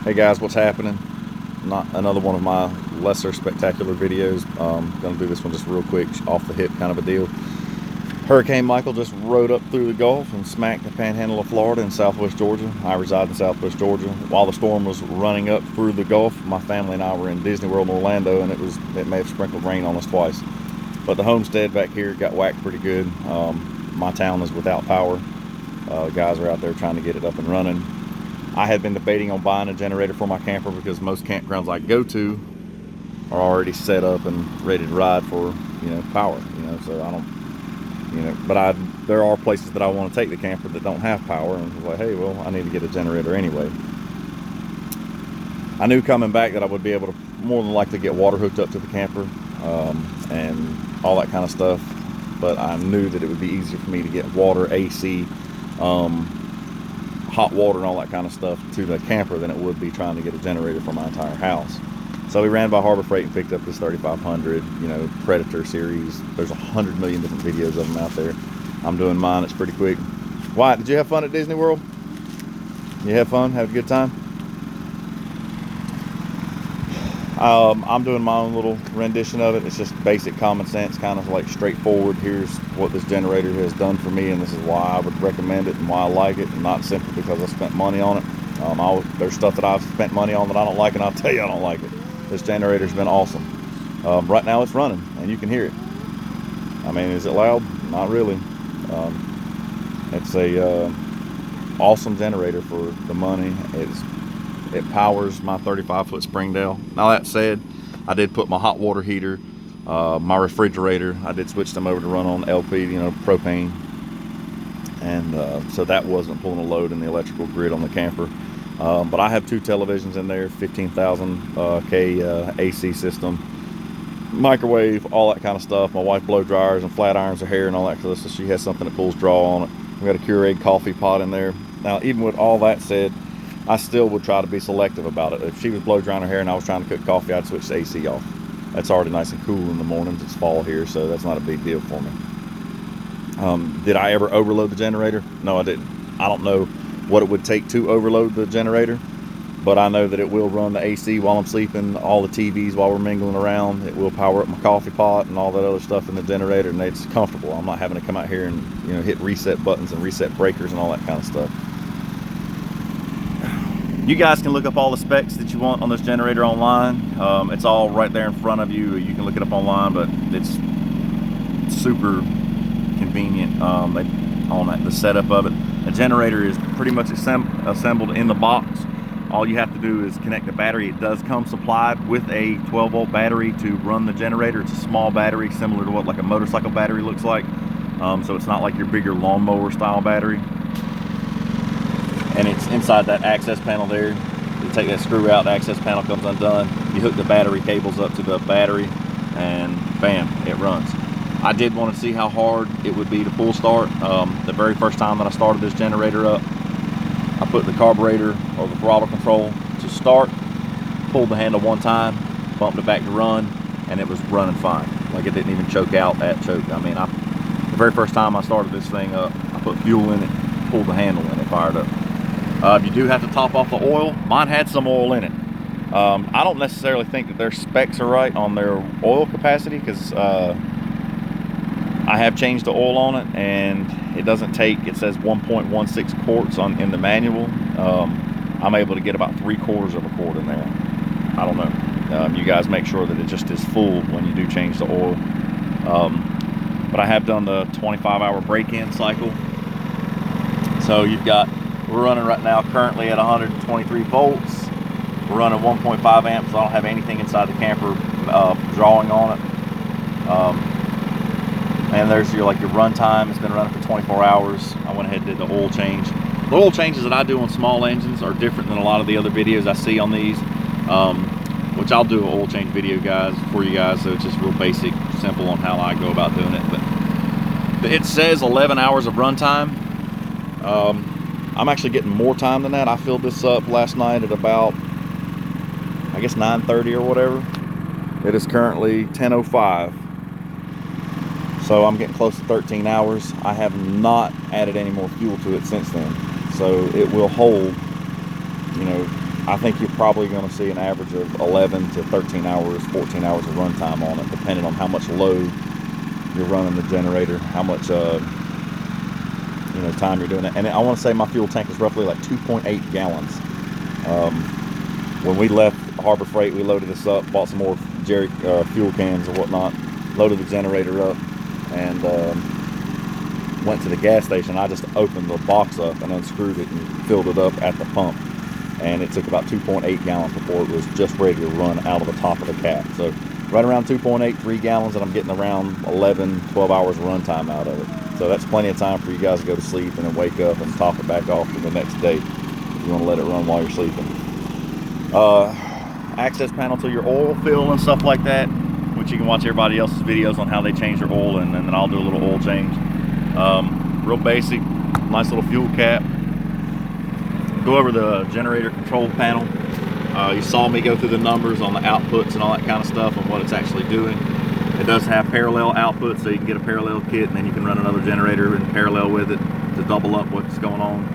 Hey guys, what's happening? Not another one of my lesser spectacular videos. Gonna do this one just real quick, off the hip kind of a deal. Hurricane Michael just rode up through the Gulf and smacked the panhandle of Florida and southwest Georgia. I reside in southwest Georgia. While the storm was running up through the Gulf, my family and I were in Disney World in Orlando, and it may have sprinkled rain on us twice. But the homestead back here got whacked pretty good. My town is without power. Guys are out there trying to get it up and running. I had been debating on buying a generator for my camper because most campgrounds I go to are already set up and ready to ride for, power, so I don't, but there are places that I want to take the camper that don't have power, and I was like, hey, well, I need to get a generator anyway. I knew coming back that I would be able to more than likely get water hooked up to the camper, and all that kind of stuff, but I knew that it would be easier for me to get water, AC, hot water and all that kind of stuff to the camper than it would be trying to get a generator for my entire house. So we ran by Harbor Freigh and picked up this 3500, Predator series. There's 100 million different videos of them out there. I'm doing mine. It's pretty quick. Wyatt, did you have fun at Disney World? You have fun? Have a good time? I'm doing my own little rendition of it. It's just basic common sense, kind of like straightforward. Here's what this generator has done for me, and this is why I would recommend it and why I like it, and not simply because I spent money on it. There's stuff that I've spent money on that I don't like, and I'll tell you I don't like it. This generator's been awesome. Right now it's running, and you can hear it. I mean, is it loud? Not really. It's a awesome generator for the money. It powers my 35-foot Springdale. Now that said, I did put my hot water heater, my refrigerator, I did switch them over to run on LP, propane. And so that wasn't pulling a load in the electrical grid on the camper. But I have two televisions in there, 15,000 K AC system, microwave, all that kind of stuff. My wife blow dryers and flat irons her hair and all that kind of stuff, so she has something that pulls draw on it. We got a Keurig coffee pot in there. Now, even with all that said, I still would try to be selective about it. If she was blow drying her hair and I was trying to cook coffee, I'd switch the AC off. That's already nice and cool in the mornings. It's fall here, so that's not a big deal for me. Did I ever overload the generator? No, I didn't. I don't know what it would take to overload the generator, but I know that it will run the AC while I'm sleeping, all the TVs while we're mingling around. It will power up my coffee pot and all that other stuff in the generator, and it's comfortable. I'm not having to come out here and hit reset buttons and reset breakers and all that kind of stuff. You guys can look up all the specs that you want on this generator online. It's all right there in front of you. You can look it up online, but it's super convenient on the setup of it. The generator is pretty much assembled in the box. All you have to do is connect the battery. It does come supplied with a 12-volt battery to run the generator. It's a small battery, similar to what like a motorcycle battery looks like. So it's not like your bigger lawnmower style battery. And it's inside that access panel there. You take that screw out, the access panel comes undone. You hook the battery cables up to the battery, and bam, it runs. I did want to see how hard it would be to full start. The very first time that I started this generator up, I put the carburetor or the throttle control to start, pulled the handle one time, bumped it back to run, and it was running fine. Like, it didn't even choke out at choke. I mean, the very first time I started this thing up, I put fuel in it, pulled the handle, and it fired up. You do have to top off the oil. Mine had some oil in it. I don't necessarily think that their specs are right on their oil capacity, because I have changed the oil on it, and it doesn't take, it says 1.16 quarts in the manual. I'm able to get about 3/4 of a quart in there. I don't know. You guys make sure that it just is full when you do change the oil. But I have done the 25-hour break-in cycle. So we're running right now currently at 123 volts. We're running 1.5 amps. So I don't have anything inside the camper drawing on it. And there's your run time. It's been running for 24 hours. I went ahead and did the oil change. The oil changes that I do on small engines are different than a lot of the other videos I see on these, which I'll do an oil change video, guys, for you guys. So it's just real basic, simple on how I go about doing it. But it says 11 hours of run time. I'm actually getting more time than that. I filled this up last night at about, I guess, 9:30 or whatever. It is currently 10:05. So I'm getting close to 13 hours. I have not added any more fuel to it since then. So it will hold, I think you're probably going to see an average of 11 to 13 hours, 14 hours of runtime on it, depending on how much load you're running the generator, how much time you're doing it. And I want to say my fuel tank is roughly like 2.8 gallons. When we left Harbor Freight, we loaded this up, bought some more fuel cans or whatnot, loaded the generator up, and went to the gas station. I just opened the box up and unscrewed it and filled it up at the pump, and it took about 2.8 gallons before it was just ready to run out of the top of the cap. So right around 2.8, 3 gallons, and I'm getting around 11, 12 hours of runtime out of it. So that's plenty of time for you guys to go to sleep and then wake up and top it back off for the next day if you want to let it run while you're sleeping. Access panel to your oil fill and stuff like that, which you can watch everybody else's videos on how they change their oil, and then I'll do a little oil change. Real basic, nice little fuel cap. Go over the generator control panel. You saw me go through the numbers on the outputs and all that kind of stuff and what it's actually doing. It does have parallel outputs, so you can get a parallel kit and then you can run another generator in parallel with it to double up what's going on.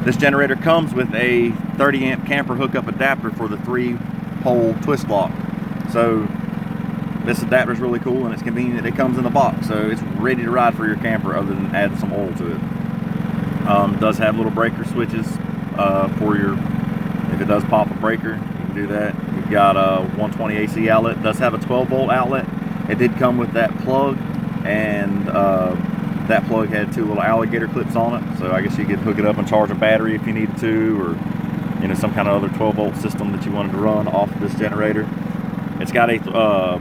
This generator comes with a 30 amp camper hookup adapter for the 3-pole twist lock. So this adapter is really cool and it's convenient. It comes in the box, so it's ready to ride for your camper other than adding some oil to it. Does have little breaker switches for your, if it does pop a breaker, you can do that. You've got a 120 AC outlet. It does have a 12 volt outlet. It did come with that plug, and that plug had 2 little alligator clips on it, so I guess you could hook it up and charge a battery if you needed to, or some kind of other 12 volt system that you wanted to run off of this generator. It's got a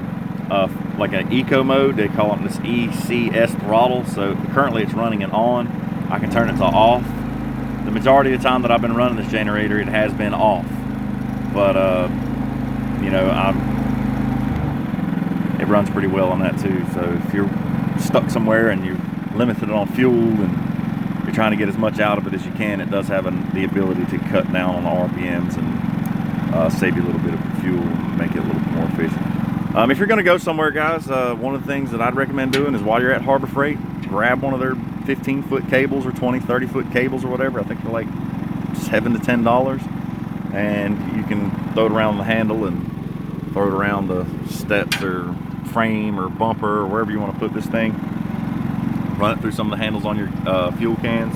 like an eco mode. They call it this Ecs Throttle. So currently it's running and on. I can turn it to off. The majority of the time that I've been running this generator, it has been off, but it runs pretty well on that too. So if you're stuck somewhere and you're limited on fuel and you're trying to get as much out of it as you can, it does have the ability to cut down on the RPMs and save you a little bit of fuel and make it a little bit more efficient. If you're going to go somewhere, guys, one of the things that I'd recommend doing is while you're at Harbor Freight, grab one of their 15-foot cables or 20, 30-foot cables or whatever. I think they're like $7 to $10, and you can throw it around the handle and throw it around the steps or frame or bumper or wherever you want to put this thing. Run it through some of the handles on your fuel cans.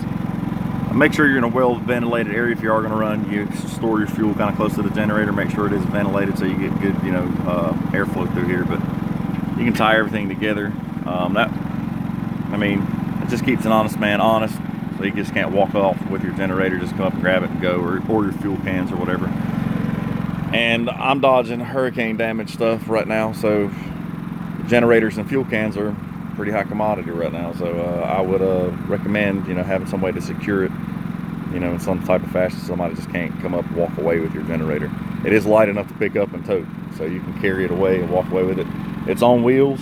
Make sure you're in a well-ventilated area. If you are going to run, you store your fuel kind of close to the generator. Make sure it is ventilated so you get good, airflow through here. But you can tie everything together. It just keeps an honest man honest. So you just can't walk off with your generator, just come up and grab it and go, or your fuel cans or whatever. And I'm dodging hurricane damage stuff right now, so generators and fuel cans are pretty high commodity right now. So I would recommend having some way to secure it, in some type of fashion so somebody just can't come up and walk away with your generator. It is light enough to pick up and tote, so you can carry it away and walk away with it. It's on wheels,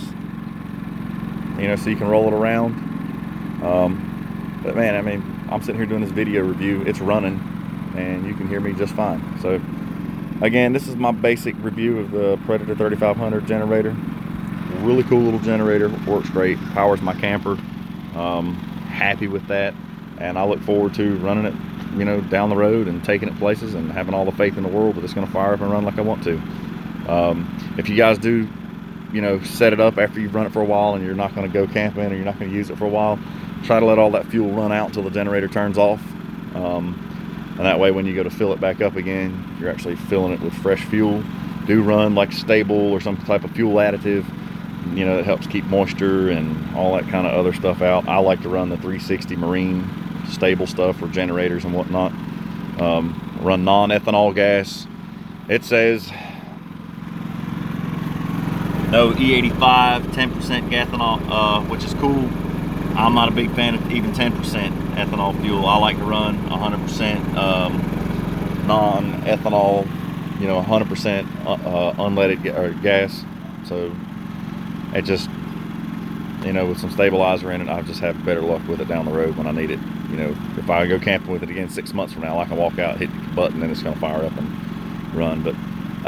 so you can roll it around. But man, I'm sitting here doing this video review. It's running and you can hear me just fine. So again, this is my basic review of the Predator 3500 generator. Really cool little generator, works great, powers my camper. Happy with that, and I look forward to running it down the road and taking it places and having all the faith in the world that it's going to fire up and run like I want to. If you guys do set it up after you've run it for a while and you're not going to go camping or you're not going to use it for a while, try to let all that fuel run out until the generator turns off, and that way when you go to fill it back up again, you're actually filling it with fresh fuel. Do run like stable or some type of fuel additive, that helps keep moisture and all that kind of other stuff out. I like to run the 360 Marine stable stuff for generators and whatnot. Run non-ethanol gas. It says no E85, 10% ethanol, which is cool. I'm not a big fan of even 10% ethanol fuel. I like to run 100% non-ethanol, 100% unleaded gas. So it just, with some stabilizer in it, I just have better luck with it down the road when I need it. If I go camping with it again 6 months from now, I can walk out, hit the button, and it's going to fire up and run. But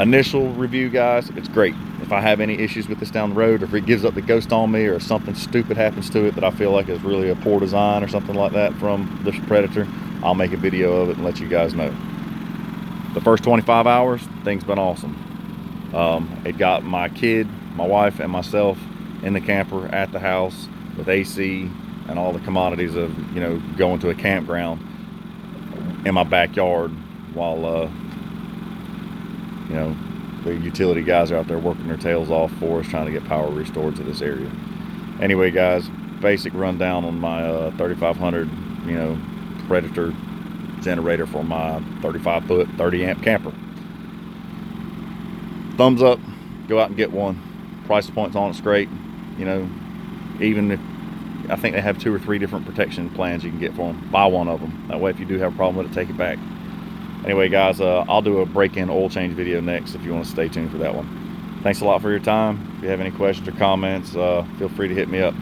initial review, guys, it's great. If I have any issues with this down the road, or if it gives up the ghost on me, or something stupid happens to it that I feel like is really a poor design or something like that from this Predator, I'll make a video of it and let you guys know. the first 25 hours, things been awesome. It got my kid, my wife, and myself in the camper at the house with AC and all the commodities of, you know, going to a campground in my backyard while you know, the utility guys are out there working their tails off for us trying to get power restored to this area. Anyway, guys, basic rundown on my 3500, you know, Predator generator for my 35-foot 30-amp camper. Thumbs up, go out and get one. Price points on it's great. You know, even if I think they have 2 or 3 different protection plans you can get for them. Buy one of them. That way, if you do have a problem with it, take it back. Anyway, guys, I'll do a break-in oil change video next if you want to stay tuned for that one. Thanks a lot for your time. If you have any questions or comments, feel free to hit me up.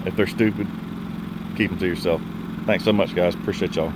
If they're stupid, keep them to yourself. Thanks so much, guys. Appreciate y'all.